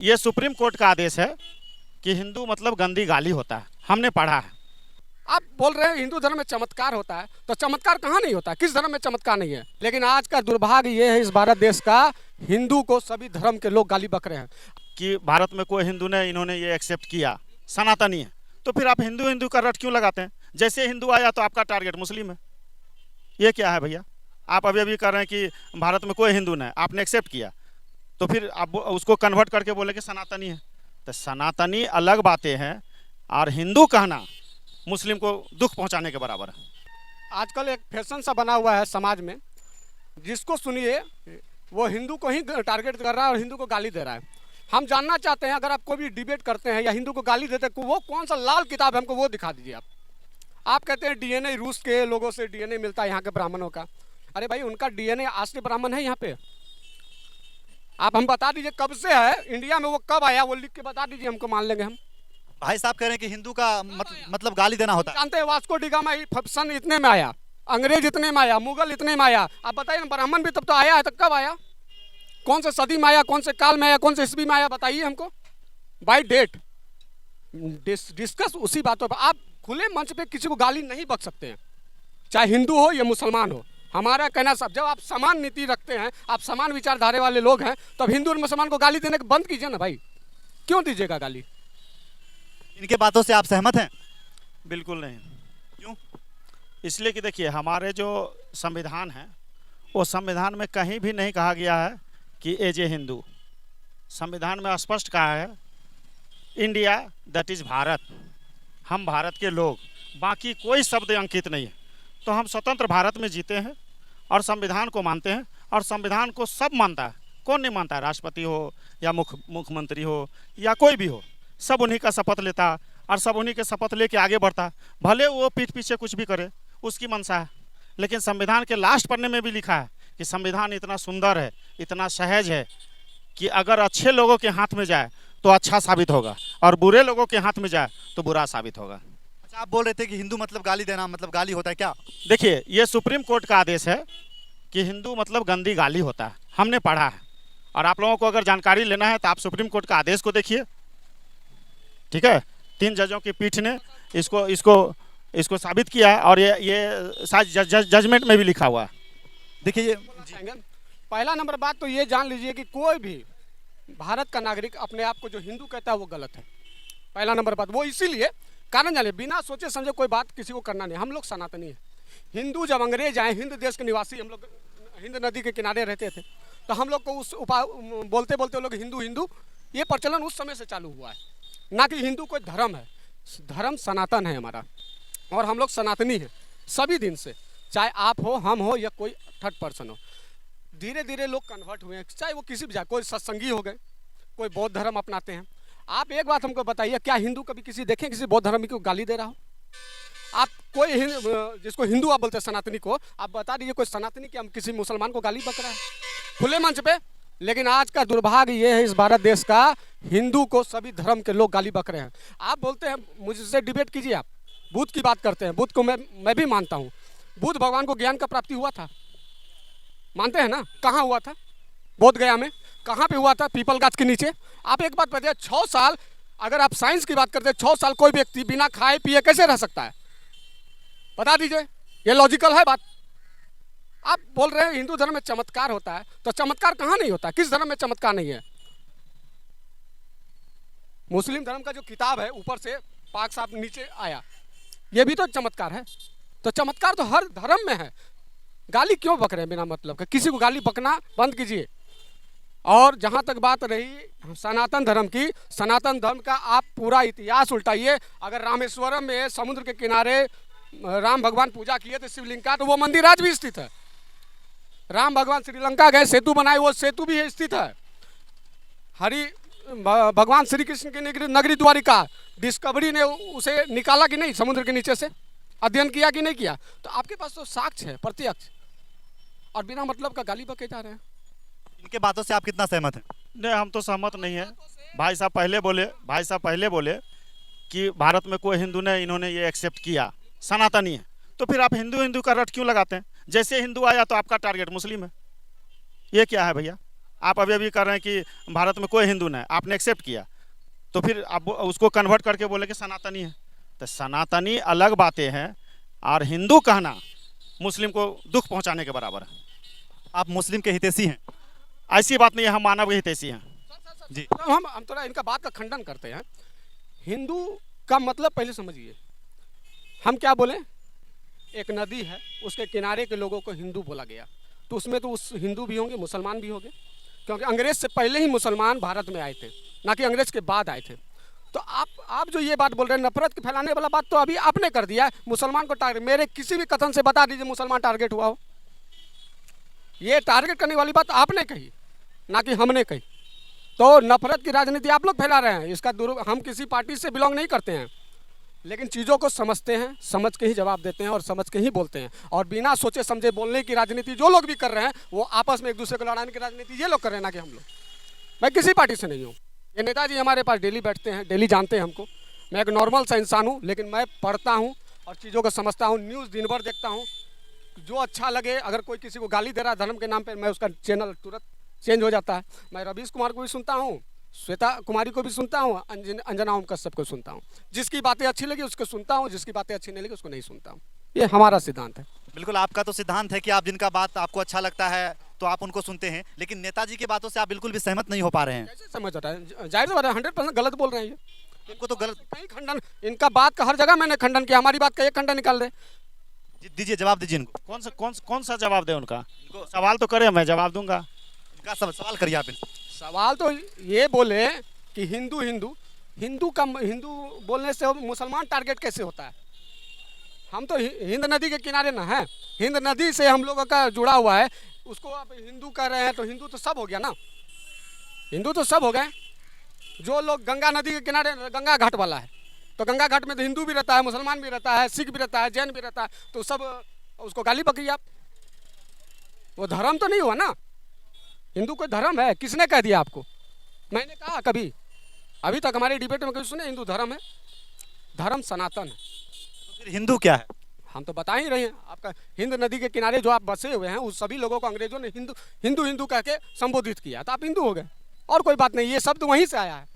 ये supreme court का आदेश है कि हिंदू मतलब गंदी गाली होता है, हमने पढ़ा है। आप बोल रहे हैं हिंदू धर्म में चमत्कार होता है, तो चमत्कार कहाँ नहीं होता? किस धर्म में चमत्कार नहीं है? लेकिन आज का दुर्भाग्य ये है इस भारत देश का, हिंदू को सभी धर्म के लोग गाली बक रहे हैं कि भारत में कोई हिंदू ने इन्होंने ये एक्सेप्ट किया, सनातनी है, तो फिर आप हिंदू हिंदू का रट क्यों लगाते हैं? जैसे हिंदू आया तो आपका टारगेट मुस्लिम है। ये क्या है भैया? आप अभी अभी कह रहे हैं कि भारत में कोई हिंदू नहीं, आपने एक्सेप्ट किया, तो फिर आप उसको कन्वर्ट करके बोले कि सनातनी है। तो सनातनी अलग बातें हैं, और हिंदू कहना मुस्लिम को दुख पहुंचाने के बराबर है। आजकल एक फैशन सा बना हुआ है समाज में, जिसको सुनिए वो हिंदू को ही टारगेट कर रहा है और हिंदू को गाली दे रहा है। हम जानना चाहते हैं, अगर आप कोई भी डिबेट करते हैं या हिंदू को गाली देते हैं, वो कौन सा लाल किताब है, हमको वो दिखा दीजिए। आप कहते हैं डीएनए रूस के लोगों से डीएनए मिलता है यहाँ के ब्राह्मणों का। अरे भाई, उनका डीएनए असली ब्राह्मण है यहाँ पे। आप हम बता दीजिए कब से है इंडिया में, वो कब आया, वो लिख के बता दीजिए, हमको मान लेंगे हम। भाई साहब कह रहे हैं कि हिंदू का मतलब गाली देना होता है। जानते हैं वास्को डी गामा सन इतने में आया, अंग्रेज इतने में आया, मुगल इतने में आया। आप बताइए ना, ब्राह्मण भी तब तो आया है, तब कब आया? कौन से सदी में आया, कौन से काल में आया, कौन से ईस्वी में आया? बताइए हमको बाई डेट। डिस्कस उसी बातों पर। आप खुले मंच पे किसी को गाली नहीं बक सकते हैं, चाहे हिंदू हो या मुसलमान हो। हमारा कहना सब, जब आप समान नीति रखते हैं, आप समान विचारधारा वाले लोग हैं, तो अब हिंदू और मुसलमान को गाली देने को बंद कीजिए ना भाई। क्यों दीजिएगा गाली? इनके बातों से आप सहमत हैं? बिल्कुल नहीं। क्यों? इसलिए कि देखिए, हमारे जो संविधान है, वो संविधान में कहीं भी नहीं कहा गया है कि एज ए हिंदू। संविधान में स्पष्ट कहा है इंडिया दैट इज़ भारत, हम भारत के लोग, बाकी कोई शब्द अंकित नहीं है। तो हम स्वतंत्र भारत में जीते हैं और संविधान को मानते हैं, और संविधान को सब मानता है। कौन नहीं मानता है? राष्ट्रपति हो या मुख्यमंत्री हो या कोई भी हो, सब उन्हीं का शपथ लेता और सब उन्हीं के शपथ लेके आगे बढ़ता। भले वो पीठ पीछे कुछ भी करे, उसकी मंशा है, लेकिन संविधान के लास्ट पन्ने में भी लिखा है कि संविधान इतना सुंदर है, इतना सहज है कि अगर अच्छे लोगों के हाथ में जाए तो अच्छा साबित होगा, और बुरे लोगों के हाथ में जाए तो बुरा साबित होगा। अच्छा, आप बोल रहे थे कि हिंदू मतलब गाली देना, मतलब गाली होता है क्या? देखिए, ये सुप्रीम कोर्ट का आदेश है कि हिंदू मतलब गंदी गाली होता है, हमने पढ़ा है। और आप लोगों को अगर जानकारी लेना है तो आप सुप्रीम कोर्ट का आदेश को देखिए, ठीक है? 3 जजों की पीठ ने इसको इसको इसको साबित किया है, और ये जजमेंट में भी लिखा हुआ है। देखिए ये पहला नंबर बात तो ये जान लीजिए कि कोई भी भारत का नागरिक अपने आप को जो हिंदू कहता है वो गलत है। पहला नंबर बात वो, इसीलिए कारण जाने, बिना सोचे समझे कोई बात किसी को करना नहीं। हम लोग सनातनी हैं। हिंदू जब अंग्रेज आए, हिंद देश के निवासी, हम लोग हिंद नदी के किनारे रहते थे, तो हम लोग को उस बोलते बोलते वो लोग हिंदू हिंदू, ये प्रचलन उस समय से चालू हुआ है, ना कि हिंदू कोई धर्म है। धर्म सनातन है हमारा, और हम लोग सनातनी हैं सभी दिन से, चाहे आप हो, हम हो, या कोई थर्ड पर्सन हो। धीरे धीरे लोग कन्वर्ट हुए हैं, चाहे वो किसी भी जाए, कोई सत्संगी हो गए, कोई बौद्ध धर्म अपनाते हैं। आप एक बात हमको बताइए, क्या हिंदू कभी किसी देखें किसी बौद्ध धर्म को गाली दे रहा हो? आप कोई जिसको हिंदू आप बोलते हैं सनातनी को, आप बता दीजिए कोई सनातनी कि हम किसी मुसलमान को गाली बक रहा है खुले मंच पे? लेकिन आज का दुर्भाग्य ये है इस भारत देश का, हिंदू को सभी धर्म के लोग गाली बक रहे हैं। आप बोलते हैं मुझसे डिबेट कीजिए, आप बुद्ध की बात करते हैं, बुद्ध को मैं भी मानता हूँ। बुद्ध भगवान को ज्ञान का प्राप्ति हुआ था, मानते हैं ना? कहाँ हुआ था? बोध गया में। कहाँ पे हुआ था? पीपल गाछ के नीचे। आप एक बात बताइए, 6 साल, अगर आप साइंस की बात करते हैं, 6 साल कोई व्यक्ति बिना खाए पिए कैसे रह सकता है? बता दीजिए, ये लॉजिकल है बात? आप बोल रहे हैं हिंदू धर्म में चमत्कार होता है, तो चमत्कार कहाँ नहीं होता? किस धर्म में चमत्कार नहीं है? मुस्लिम धर्म का जो किताब है, ऊपर से पाक साहब नीचे आया, ये भी तो चमत्कार है। तो चमत्कार तो हर धर्म में है। गाली क्यों बक रहे हैं बिना मतलब का? किसी को गाली बकना बंद कीजिए। और जहाँ तक बात रही सनातन धर्म की, सनातन धर्म का आप पूरा इतिहास उल्टाइए। अगर रामेश्वरम में समुद्र के किनारे राम भगवान पूजा किए थे शिवलिंग का, तो वो मंदिर आज भी स्थित है। राम भगवान श्रीलंका गए, सेतु बनाए, वो सेतु भी स्थित है। भगवान श्री कृष्ण की नगरी द्वारिका, डिस्कवरी ने उसे निकाला कि नहीं समुद्र के नीचे से? अध्ययन किया कि नहीं किया? तो आपके पास तो साक्ष्य है प्रत्यक्ष, और बिना मतलब का गाली बके जा रहे हैं। इनके बातों से आप कितना सहमत हैं? नहीं, हम तो सहमत नहीं है। भाई साहब पहले बोले कि भारत में कोई हिंदू ने इन्होंने ये एक्सेप्ट किया, सनातनी है, तो फिर आप हिंदू हिंदू का रट क्यों लगाते हैं? जैसे हिंदू आया तो आपका टारगेट मुस्लिम है। ये क्या है भैया? आप अभी अभी कर रहे हैं कि भारत में कोई हिंदू नहीं, आपने एक्सेप्ट किया, तो फिर आप उसको कन्वर्ट करके बोले कि सनातनी है। तो सनातनी अलग बातें हैं, और हिंदू कहना मुस्लिम को दुख पहुंचाने के बराबर है। आप मुस्लिम के हितैषी हैं। ऐसी बात नहीं है, हम मानव के हितैषी हैं। जी। तो हम थोड़ा इनका बात का खंडन करते हैं। हिंदू का मतलब पहले समझिए, हम क्या बोले, एक नदी है, उसके किनारे के लोगों को हिंदू बोला गया, तो उसमें तो उस हिंदू भी होंगे, मुसलमान भी होंगे, क्योंकि अंग्रेज से पहले ही मुसलमान भारत में आए थे, ना कि अंग्रेज के बाद आए थे। तो आप जो ये बात बोल रहे हैं नफरत की फैलाने वाला बात, तो अभी आपने कर दिया है। मुसलमान को टारगेट, मेरे किसी भी कथन से बता दीजिए मुसलमान टारगेट हुआ हो। ये टारगेट करने वाली बात आपने कही, ना कि हमने कही। तो नफरत की राजनीति आप लोग फैला रहे हैं, इसका हम किसी पार्टी से बिलोंग नहीं करते हैं, लेकिन चीज़ों को समझते हैं, समझ के ही जवाब देते हैं और समझ के ही बोलते हैं। और बिना सोचे समझे बोलने की राजनीति जो लोग भी कर रहे हैं, वो आपस में एक दूसरे को लड़ाने की राजनीति ये लोग कर रहे हैं, ना कि हम लोग। मैं किसी पार्टी से नहीं हूँ। ये नेताजी हमारे पास डेली बैठते हैं, डेली जानते हैं हमको। मैं एक नॉर्मल सा इंसान हूँ, लेकिन मैं पढ़ता हूँ और चीज़ों को समझता हूँ, न्यूज़ दिन भर देखता हूँ। जो अच्छा लगे, अगर कोई किसी को गाली दे रहा है धर्म के नाम पर, मैं उसका चैनल तुरंत चेंज हो जाता है। मैं रवीश कुमार को भी सुनता हूँ, श्वेता कुमारी को भी सुनता हूँ, अंजना ओम कश्यप को सुनता हूँ। जिसकी बातें अच्छी लगी उसको सुनता हूँ, जिसकी बातें अच्छी नहीं लगी उसको नहीं सुनता हूँ। ये हमारा सिद्धांत है। बिल्कुल, आपका तो सिद्धांत है कि आप जिनका बात आपको अच्छा लगता है तो आप उनको सुनते हैं, लेकिन नेताजी की बातों से आप बिल्कुल भी सहमत नहीं हो पा रहे हैं। कैसे समझ रहा है? जाहिर सी बात है, 100% गलत बोल रहे हैं ये। इनको तो गलत कहीं खंडन, इनका बात का हर जगह मैंने खंडन किया, हमारी बात का एक खंडन निकाल रहे। दीजिए, जवाब दीजिए इनको। कौन सा जवाब दे उनका? सवाल तो करे, मैं जवाब दूंगा। इनका सवाल करिए आप इनसे। सवाल तो ये बोले कि हिंदू हिंदू हिंदू का हिंदू बोलने से मुसलमान टारगेट कैसे होता है? हम तो हिंद नदी के किनारे ना है, हिंद नदी से हम लोगों का जुड़ा हुआ है। उसको आप हिंदू कह रहे हैं, तो हिंदू तो सब हो गया ना, हिंदू तो सब हो गए। जो लोग गंगा नदी के किनारे, गंगा घाट वाला है, तो गंगा घाट में तो हिंदू भी रहता है, मुसलमान भी रहता है, सिख भी रहता है, जैन भी रहता है, तो सब उसको गाली बकिए आप। वो धर्म तो नहीं हुआ ना। हिंदू कोई धर्म है? किसने कह दिया आपको? मैंने कहा कभी? अभी तक हमारे डिबेट में कभी सुने हिंदू धर्म है? धर्म सनातन है। तो फिर हिंदू क्या है? हम तो बता ही रहे हैं आपका। हिंद नदी के किनारे जो आप बसे हुए हैं, उस सभी लोगों को अंग्रेजों ने हिंदू हिंदू हिंदू कह के संबोधित किया, तो आप हिंदू हो गए। और कोई बात नहीं, ये शब्द वहीं से आया है।